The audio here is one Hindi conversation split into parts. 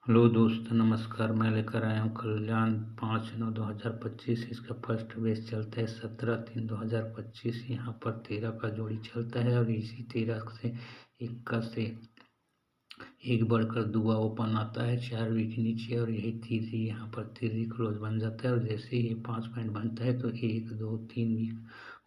हेलो दोस्तों, नमस्कार। मैं लेकर आया हूँ कल्याण 5/9/2025। इसका फर्स्ट बेस चलता है 17/3/2025। यहाँ पर 13 का जोड़ी चलता है और इसी 13 से 21 से एक बढ़कर दुआ ओपन आता है 4 वीक नीचे, और यही तीसरी यहाँ पर तीसरी क्लोज बन जाता है। और जैसे ही ये 5 पॉइंट बनता है तो 1 2 3 वीक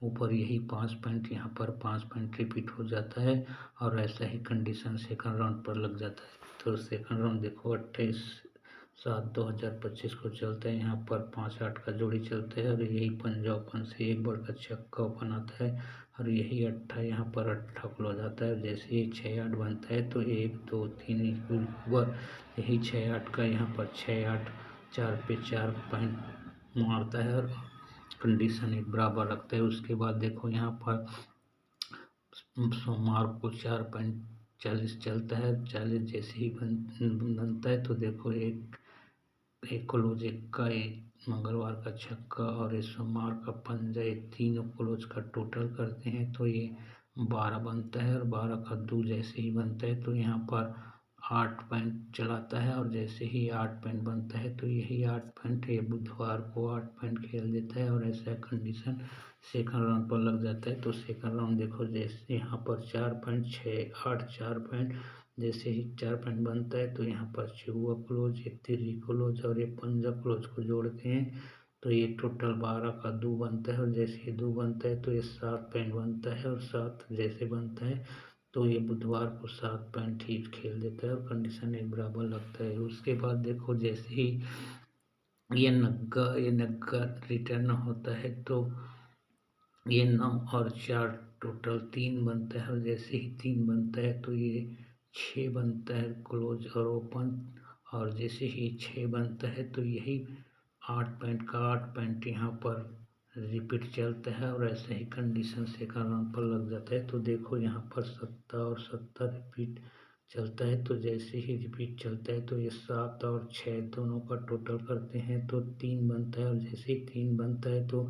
ऊपर यही 5 पॉइंट यहाँ पर 5 पॉइंट रिपीट हो जाता है, और ऐसा ही कंडीशन सेकंड राउंड पर लग जाता है। तो सेकंड राउंड देखो 28/7/2025 को चलता है। यहाँ पर 5-8 का जोड़ी चलता है और यही पंजा ओपन से एक बढ़कर छक्का ओपन आता है, और यही 8 यहाँ पर 8 क्लोज आता है। जैसे ही 6-8 बनता है तो 1 2 3 ऊपर यही 6-8 का यहाँ पर 6-8 4 पे 4 पॉइंट मारता है और कंडीशन एक बराबर रखता है। उसके बाद देखो यहाँ पर सोमवार को 4.40 चलता है। 40 जैसे ही बनता है तो देखो एक क्लोज एक का, एक मंगलवार का छक्का और इस सोमवार का पंजा, ये तीनों क्लोज का टोटल करते हैं तो ये 12 बनता है। और 12 का 2 जैसे ही बनता है तो यहाँ पर 8 पॉइंट चलाता है, और जैसे ही 8 पॉइंट बनता है तो यही 8 पॉइंट ये बुधवार को 8 पॉइंट खेल देता है, और ऐसा कंडीशन सेकंड राउंड पर लग जाता है। तो सेकंड राउंड देखो जैसे यहाँ पर 4.6 8 4 पॉइंट, जैसे ही 4 पॉइंट बनता है तो यहाँ पर चौवा क्लोज, ये तिरी क्लोज और ये पंजा क्लोज को जोड़ते हैं तो ये टोटल 12 का 2 बनता है। और जैसे ही 2 बनता है तो ये 7 पॉइंट बनता है, और 7 जैसे बनता है तो ये बुधवार को 7 पॉइंट ही खेल देता है और कंडीशन एक बराबर लगता है। उसके बाद देखो जैसे ही ये नग्गा रिटर्न होता है तो ये 9 और 4 टोटल 3 बनता है, और जैसे ही 3 बनता है तो ये 6 बनता है क्लोज और ओपन, और जैसे ही 6 बनता है तो यही 8 पॉइंट का 8 पॉइंट यहाँ पर रिपीट चलता है, और ऐसे ही कंडीशन सेकंड राउंड पर लग जाता है। तो देखो यहाँ पर 7 और 7 रिपीट चलता है, तो जैसे ही रिपीट चलता है तो ये 7 और 6 दोनों का टोटल करते हैं तो 3 बनता है, और जैसे ही 3 बनता है तो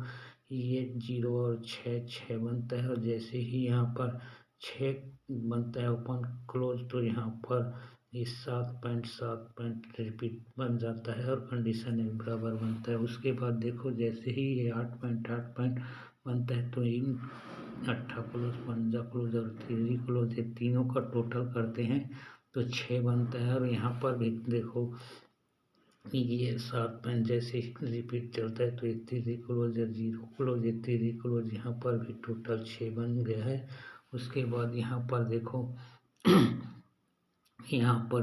ये 0 और 6 बनता है, और जैसे ही यहाँ पर 6 बनता है ओपन क्लोज तो यहाँ पर ये 7 रिपीट बन जाता है और कंडीशन एक बराबर बनता है। उसके बाद देखो जैसे ही ये 8 पॉइंट बनता है तो इन 8 क्लोज पंजा क्लोज और थ्री क्लोज ये तीनों का टोटल करते हैं तो 6 बनता है। और यहाँ पर भी देखो ये 7 पॉइंट जैसे रिपीट चलता है तो ये थ्री क्लोज या 0 क्लोज ये थ्री क्लोज यहाँ पर भी टोटल 6 बन गया है। उसके बाद यहाँ पर देखो यहाँ पर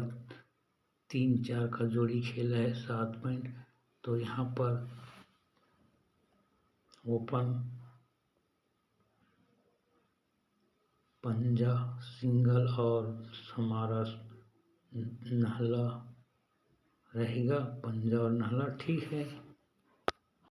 3-4 का जोड़ी खेला है 7 पॉइंट, तो यहाँ पर ओपन पंजा सिंगल और हमारा नहला रहेगा, पंजा और नहला ठीक है।